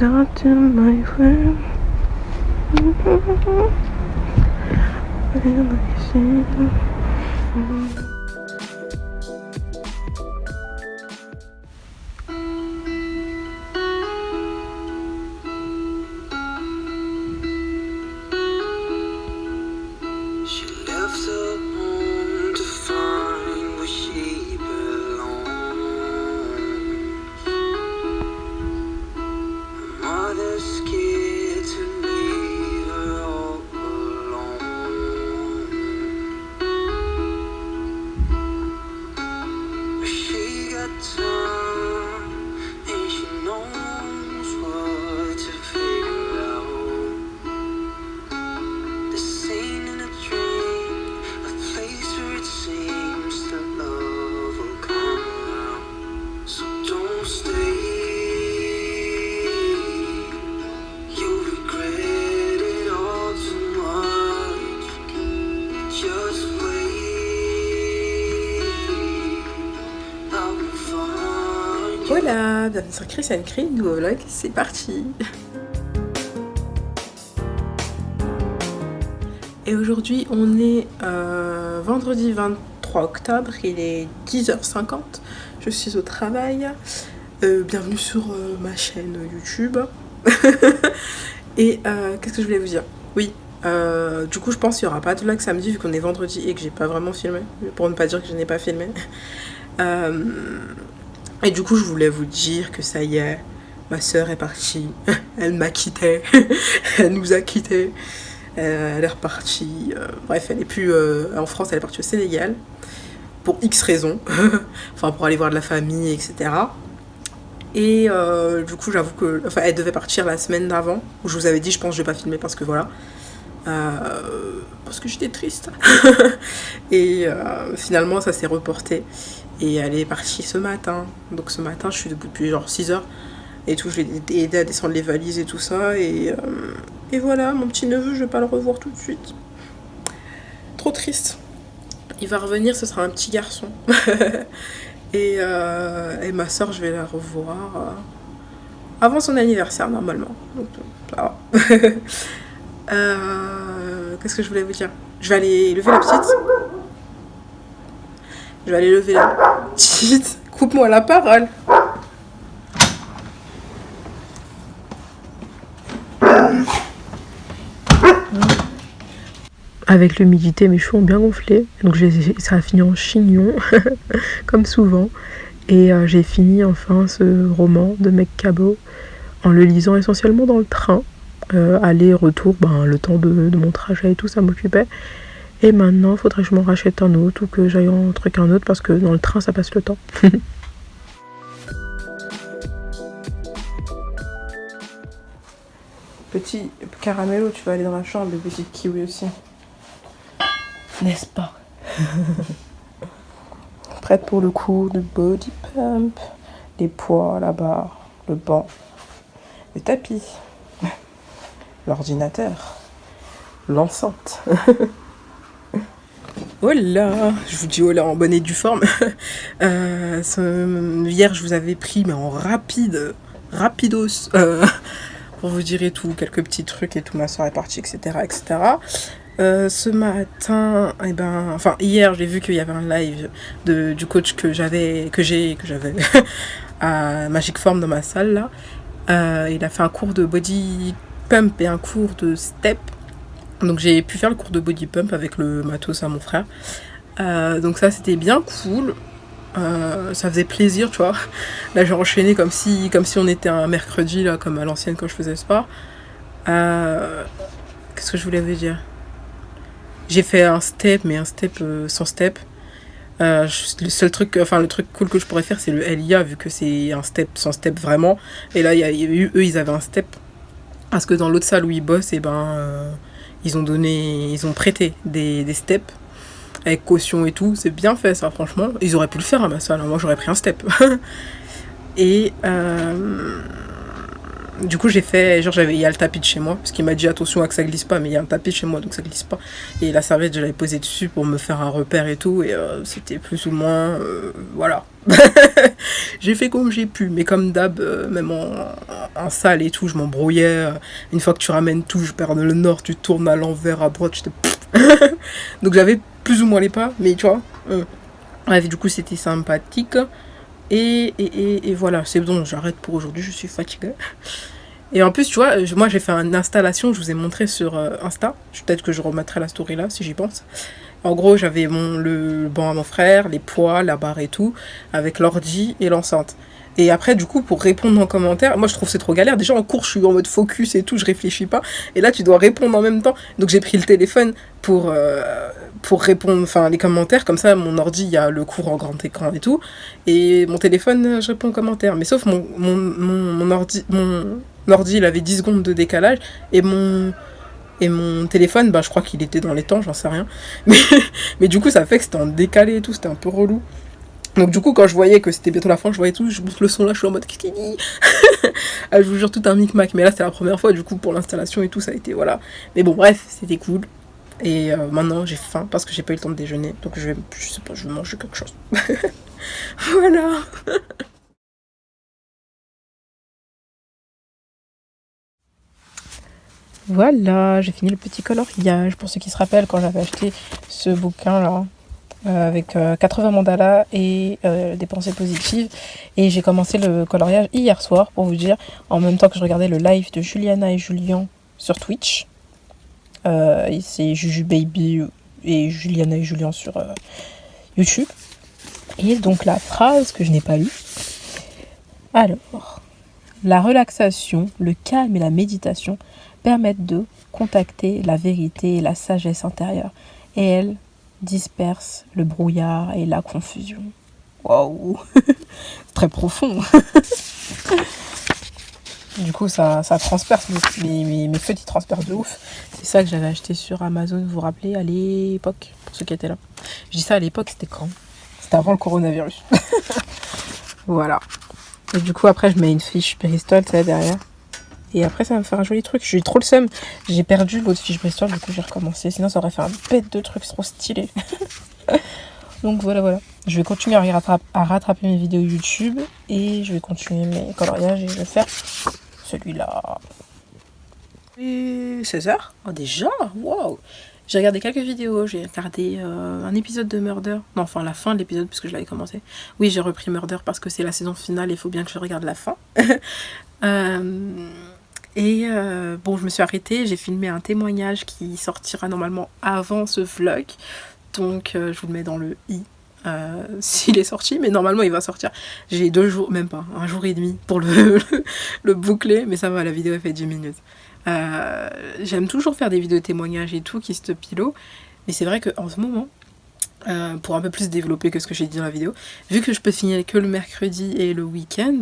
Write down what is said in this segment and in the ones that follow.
got to my friend. Voilà, bienvenue sur Chris and Cree, nouveau vlog, c'est parti. Et aujourd'hui on est vendredi 23 octobre, il est 10h50, je suis au travail. Bienvenue sur ma chaîne YouTube. Et qu'est-ce que je voulais vous dire? Oui, du coup je pense qu'il n'y aura pas de vlog samedi vu qu'on est vendredi et que j'ai pas vraiment filmé, pour ne pas dire que je n'ai pas filmé. Et du coup je voulais vous dire que ça y est, ma soeur est partie, elle m'a quitté, elle nous a quittés, elle est repartie, bref elle est plus en France, elle est partie au Sénégal, pour X raisons, enfin pour aller voir de la famille, etc. Et du coup j'avoue que, enfin elle devait partir la semaine d'avant, où je vous avais dit je pense que je vais pas filmer parce que voilà, parce que j'étais triste. Et finalement ça s'est reporté. Et elle est partie ce matin. Donc ce matin, je suis debout depuis genre 6h. Et tout, je l'ai aidé à descendre les valises et tout ça. Et voilà, mon petit neveu, je vais pas le revoir tout de suite. Trop triste. Il va revenir, ce sera un petit garçon. et ma soeur, je vais la revoir avant son anniversaire, normalement. Donc ça va. Qu'est-ce que je voulais vous dire? Je vais aller lever la petite. Je vais aller lever la petite. Coupe-moi la parole. Avec l'humidité, mes cheveux ont bien gonflé. Donc ça a fini en chignon, comme souvent. Et j'ai fini enfin ce roman de Meg Cabot en le lisant essentiellement dans le train. Aller-retour, le temps de mon trajet et tout, ça m'occupait. Et maintenant, il faudrait que je m'en rachète un autre ou que j'aille en truc un autre parce que dans le train, ça passe le temps. Petit caramello, tu vas aller dans la chambre, le petit kiwi aussi. N'est-ce pas? Prête pour le cours de body pump. Les poids là-bas, le banc, le tapis, l'ordinateur, l'enceinte. Oh là, je vous dis oh là en bonne et due forme. Hier je vous avais pris mais en rapidos pour vous dire et tout, quelques petits trucs et tout, ma soeur est partie, etc. etc. Ce matin, hier j'ai vu qu'il y avait un live du coach que j'avais à Magic Form dans ma salle là. Il a fait un cours de body pump et un cours de step. Donc j'ai pu faire le cours de body pump avec le matos à mon frère. Donc ça c'était bien cool. Ça faisait plaisir, tu vois. Là j'ai enchaîné comme si on était un mercredi, là, comme à l'ancienne quand je faisais sport. Qu'est-ce que je voulais vous dire? J'ai fait un step, mais un step sans step. Le truc cool que je pourrais faire, c'est le LIA, vu que c'est un step sans step vraiment. Et là, eux, ils avaient un step. Parce que dans l'autre salle où ils bossent, ils ont prêté des steps avec caution et tout. C'est bien fait, ça, franchement. Ils auraient pu le faire à ma salle. Moi, j'aurais pris un step. Et Du coup, j'ai fait, genre, il y a le tapis de chez moi, parce qu'il m'a dit attention à que ça glisse pas, mais il y a un tapis de chez moi, donc ça glisse pas. Et la serviette, je l'avais posée dessus pour me faire un repère et tout, et c'était plus ou moins, voilà. J'ai fait comme j'ai pu, mais comme d'hab, même en salle et tout, je m'embrouillais. Une fois que tu ramènes tout, je perds le nord, tu tournes à l'envers, à droite, j'étais... Donc j'avais plus ou moins les pas, mais tu vois. Bref, du coup, c'était sympathique. Et voilà, c'est bon, j'arrête pour aujourd'hui, je suis fatiguée. Et en plus, tu vois, moi j'ai fait une installation, je vous ai montré sur Insta. Peut-être que je remettrai la story là si j'y pense. En gros, j'avais le banc à mon frère, les poids, la barre et tout, avec l'ordi et l'enceinte. Et après, du coup, pour répondre en commentaire, moi je trouve c'est trop galère. Déjà en cours, je suis en mode focus et tout, je réfléchis pas. Et là, tu dois répondre en même temps. Donc j'ai pris le téléphone pour répondre, enfin les commentaires. Comme ça, mon ordi, il y a le cours en grand écran et tout. Et mon téléphone, je réponds aux commentaires. Mais sauf mon ordi, il avait 10 secondes de décalage. Et mon téléphone, bah, je crois qu'il était dans les temps, j'en sais rien. Mais du coup, ça fait que c'était en décalé et tout, c'était un peu relou. Donc du coup, quand je voyais que c'était bientôt la fin, je voyais tout, je boucle le son là, je suis en mode qu'est-ce qu'il dit. Je vous jure, tout un micmac. Mais là, c'était la première fois, du coup, pour l'installation et tout, ça a été, voilà. Mais bon, bref, c'était cool. Et maintenant, j'ai faim parce que j'ai pas eu le temps de déjeuner. Donc je sais pas, je vais manger quelque chose. Voilà. Voilà, j'ai fini le petit coloriage. Pour ceux qui se rappellent, quand j'avais acheté ce bouquin-là, avec 80 mandalas et des pensées positives. Et j'ai commencé le coloriage hier soir, pour vous dire, en même temps que je regardais le live de Juliana et Julien sur Twitch. Et c'est Juju Baby et Juliana et Julien sur YouTube. Et donc la phrase que je n'ai pas lue. Alors, la relaxation, le calme et la méditation permettent de contacter la vérité et la sagesse intérieure. Et elles dispersent le brouillard et la confusion. Waouh. Très profond. Du coup, ça transperce, mes feuilles qui transpercent de ouf. C'est ça que j'avais acheté sur Amazon, vous vous rappelez, à l'époque, pour ceux qui étaient là. Je dis ça à l'époque, c'était quand? C'était avant le coronavirus. Voilà. Et du coup, après, je mets une fiche Bristol, ça derrière. Et après, ça va me faire un joli truc. J'ai trop le seum. J'ai perdu l'autre fiche Bristol, du coup, j'ai recommencé. Sinon, ça aurait fait un bête de trucs trop stylé. Donc voilà. Je vais continuer à rattraper mes vidéos YouTube. Et je vais continuer mes coloriages. Et je vais faire celui-là. Et 16h. Oh, déjà? Waouh! J'ai regardé quelques vidéos. J'ai regardé un épisode de Murder. Non, enfin, la fin de l'épisode, puisque je l'avais commencé. Oui, j'ai repris Murder parce que c'est la saison finale. Il faut bien que je regarde la fin. Bon, je me suis arrêtée, j'ai filmé un témoignage qui sortira normalement avant ce vlog, donc je vous le mets dans le i s'il est sorti, mais normalement il va sortir. J'ai 2 jours, même pas, 1 jour et demi pour le boucler, mais ça va, la vidéo elle fait 10 minutes. J'aime toujours faire des vidéos témoignages et tout qui se pilo, mais c'est vrai qu'en ce moment, pour un peu plus développer que ce que j'ai dit dans la vidéo, vu que je peux finir que le mercredi et le week-end,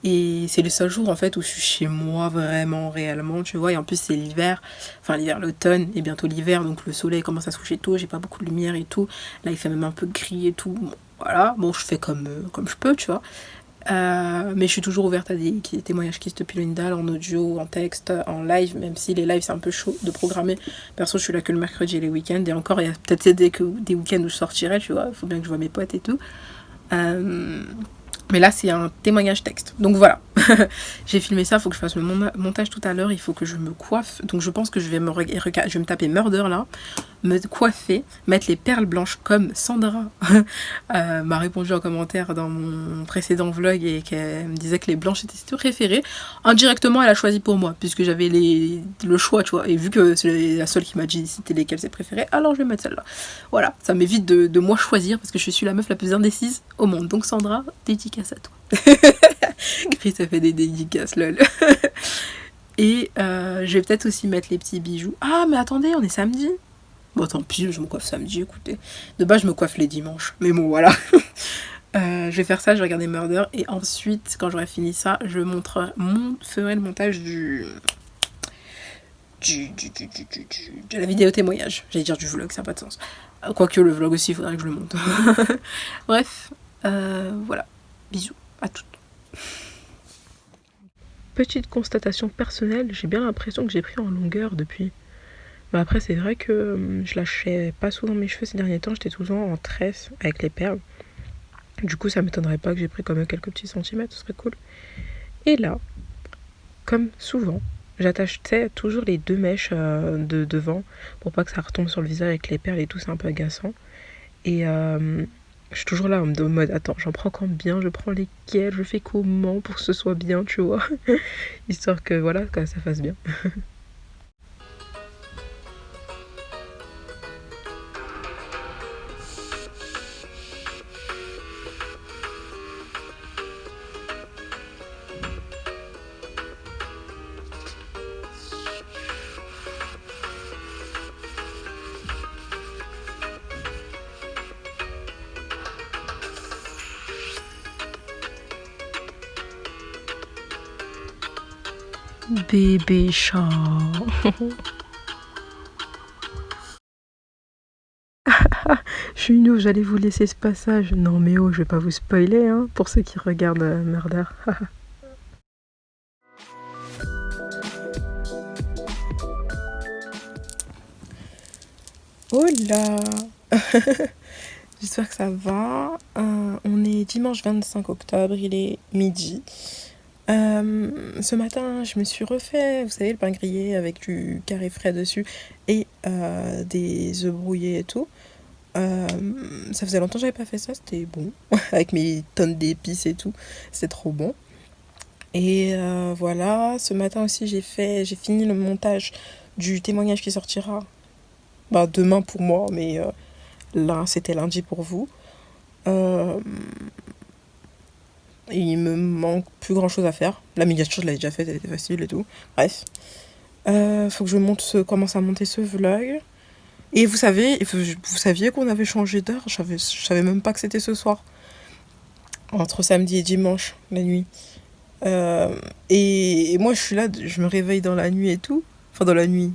et c'est le seul jour en fait où je suis chez moi vraiment, réellement, tu vois. Et en plus c'est l'hiver, enfin l'hiver, l'automne et bientôt l'hiver, donc le soleil commence à se coucher tôt, j'ai pas beaucoup de lumière et tout. Là il fait même un peu gris et tout, bon, voilà. Bon, je fais comme je peux, tu vois. Mais je suis toujours ouverte à des témoignages qui se pilonidal en audio, en texte, en live, même si les lives c'est un peu chaud de programmer. Perso, je suis là que le mercredi et les week-ends, et encore il y a peut-être des week-ends où je sortirai, tu vois. Il faut bien que je vois mes potes et tout. Mais là, c'est un témoignage texte. Donc voilà. J'ai filmé ça, il faut que je fasse le montage tout à l'heure. Il faut que je me coiffe. Donc je pense que je vais me taper Murder là. Me coiffer, mettre les perles blanches comme Sandra m'a répondu en commentaire dans mon précédent vlog et qu'elle me disait que les blanches étaient ses préférées. Indirectement, elle a choisi pour moi puisque j'avais le choix, tu vois. Et vu que c'est la seule qui m'a dit c'était lesquelles ses préférées, alors je vais mettre celle-là. Voilà, ça m'évite de moi choisir parce que je suis la meuf la plus indécise au monde. Donc Sandra, dédicace à toi. Chris a fait des dédicaces, lol. Et je vais peut-être aussi mettre les petits bijoux. Ah, mais attendez, on est samedi. Bon, tant pis, je me coiffe samedi, écoutez. De base, je me coiffe les dimanches. Mais bon, voilà. Je vais faire ça, je vais regarder Murder. Et ensuite, quand j'aurai fini ça, je ferai le montage de la vidéo témoignage. J'allais dire du vlog, ça n'a pas de sens. Quoique le vlog aussi, il faudrait que je le monte. Bref, voilà. Bisous à toutes. petite constatation personnelle, j'ai bien l'impression que j'ai pris en longueur depuis. Mais après, c'est vrai que je lâchais pas souvent mes cheveux ces derniers temps, j'étais tout le temps en tresse avec les perles. Du coup, ça m'étonnerait pas que j'ai pris quand même quelques petits centimètres, ce serait cool. Et là, comme souvent, j'attache toujours les 2 mèches de devant pour pas que ça retombe sur le visage avec les perles et tout, c'est un peu agaçant. Et je suis toujours là en mode attends, j'en prends quand bien, je prends lesquels, je fais comment pour que ce soit bien, tu vois. Histoire que voilà, que ça fasse bien. Bébé chat. Je suis une ouf, j'allais vous laisser ce passage. Non mais oh, je vais pas vous spoiler, hein, pour ceux qui regardent Murder. Oh là. J'espère que ça va. On est dimanche 25 octobre, il est midi. Ce matin, je me suis refait, vous savez, le pain grillé avec du carré frais dessus et des œufs brouillés et tout. Ça faisait longtemps que j'avais pas fait ça, c'était bon, avec mes tonnes d'épices et tout, c'est trop bon. Et voilà, ce matin aussi j'ai fini le montage du témoignage qui sortira demain pour moi, mais là c'était lundi pour vous. Il me manque plus grand chose à faire. La miniature je l'avais déjà faite, elle était facile et tout. Bref. Faut que je commence à monter ce vlog. Et vous saviez qu'on avait changé d'heure. Je savais même pas que c'était ce soir. Entre samedi et dimanche, la nuit. Et moi je suis là, je me réveille dans la nuit et tout. Enfin dans la nuit.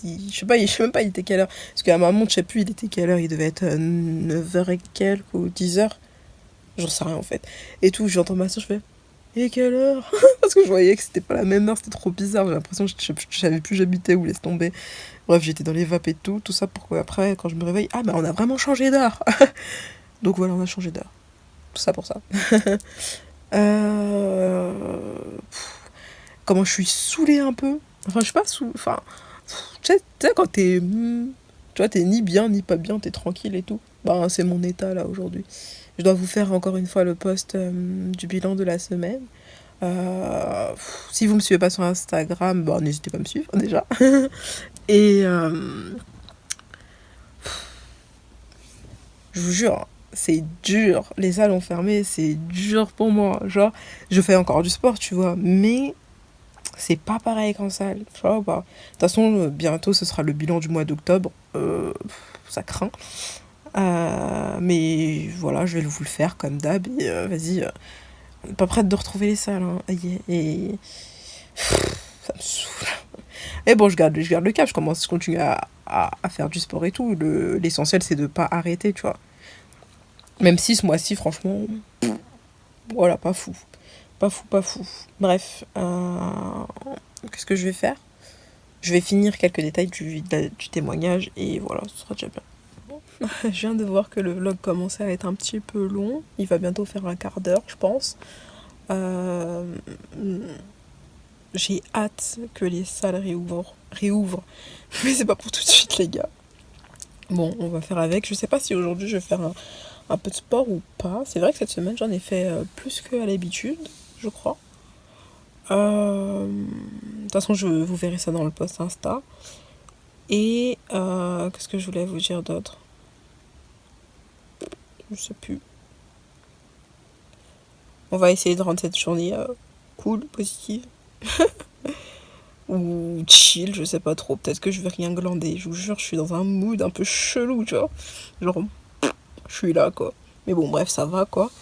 Je sais même pas il était quelle heure. Parce qu'à ma montre, je sais plus il était quelle heure. Il devait être 9h et quelques ou 10h. J'en sais rien en fait. Et tout, j'entends ma soeur, je fais et quelle heure? Parce que je voyais que c'était pas la même heure, c'était trop bizarre. J'ai l'impression que je savais plus j'habitais où, laisse tomber. Bref, j'étais dans les vapes et tout ça pour qu'après, quand je me réveille, ah bah on a vraiment changé d'heure. Donc voilà, on a changé d'heure. Tout ça pour ça. Euh... Comment je suis saoulée un peu. Enfin, je suis pas saoulée. Enfin, tu sais, quand t'es. Tu vois, t'es ni bien ni pas bien, t'es tranquille et tout. Bah, c'est mon état là aujourd'hui. Je dois vous faire encore une fois le post du bilan de la semaine. Si vous me suivez pas sur Instagram, n'hésitez pas à me suivre déjà. Et je vous jure, c'est dur. Les salles ont fermé, c'est dur pour moi. Genre, je fais encore du sport, tu vois, mais c'est pas pareil qu'en salle. Tu vois, de toute façon, bientôt ce sera le bilan du mois d'octobre. Ça craint. Mais voilà, je vais vous le faire comme d'hab. Et vas-y, pas prête de retrouver les salles. Hein. Et ça me saoule. Et bon, je garde le cap. Je continue à faire du sport et tout. L'essentiel, c'est de pas arrêter, tu vois. Même si ce mois-ci, franchement, voilà, pas fou. Pas fou, pas fou. Bref, qu'est-ce que je vais faire? Je vais finir quelques détails du témoignage et voilà, ce sera déjà bien. Je viens de voir que le vlog commençait à être un petit peu long. Il va bientôt faire un quart d'heure, je pense. J'ai hâte que les salles réouvrent. Mais c'est pas pour tout de suite, les gars. Bon, on va faire avec. Je sais pas si aujourd'hui je vais faire un peu de sport ou pas. C'est vrai que cette semaine, j'en ai fait plus qu'à l'habitude, je crois. De toute façon, vous verrez ça dans le post Insta. Et qu'est-ce que je voulais vous dire d'autre? Je sais plus. On va essayer de rendre cette journée cool, positive. Ou chill, je sais pas trop. Peut-être que je vais rien glander. Je vous jure, je suis dans un mood un peu chelou, tu vois. Genre, je suis là, quoi. Mais bon, bref, ça va, quoi.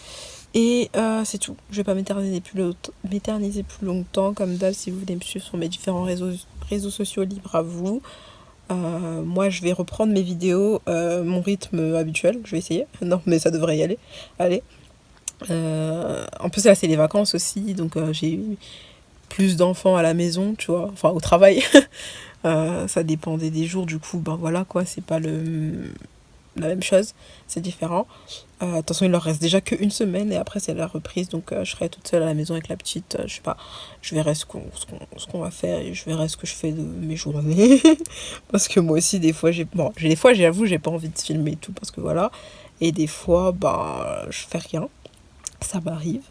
Et c'est tout. Je vais pas m'éterniser plus longtemps. Comme d'hab, si vous voulez me suivre sur mes différents réseaux sociaux, libre à vous. Moi, je vais reprendre mes vidéos, mon rythme habituel. Je vais essayer. Non, mais ça devrait y aller. Allez. En plus, là, c'est les vacances aussi. Donc, j'ai plus d'enfants à la maison, tu vois, enfin au travail. Ça dépendait des jours, du coup, ben voilà quoi, c'est pas la même chose, c'est différent. De toute façon, il leur reste déjà qu'une semaine et après c'est la reprise, donc je serai toute seule à la maison avec la petite, je sais pas, je verrai ce qu'on va faire et je verrai ce que je fais de mes journées. Parce que moi aussi, des fois, des fois, j'avoue, j'ai pas envie de filmer et tout, parce que voilà, et des fois, bah, je fais rien, ça m'arrive.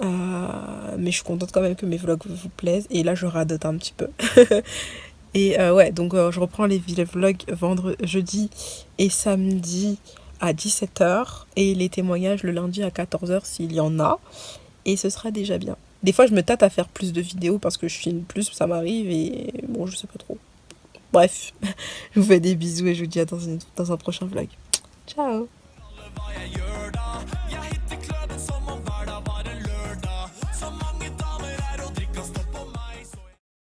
Mais je suis contente quand même que mes vlogs vous plaisent, et là, je radote un petit peu. Et ouais, donc je reprends les vlogs jeudi et samedi à 17h et les témoignages le lundi à 14h s'il y en a. Et ce sera déjà bien. Des fois, je me tâte à faire plus de vidéos parce que je filme plus, ça m'arrive et bon, je sais pas trop. Bref, je vous fais des bisous et je vous dis à dans un prochain vlog. Ciao!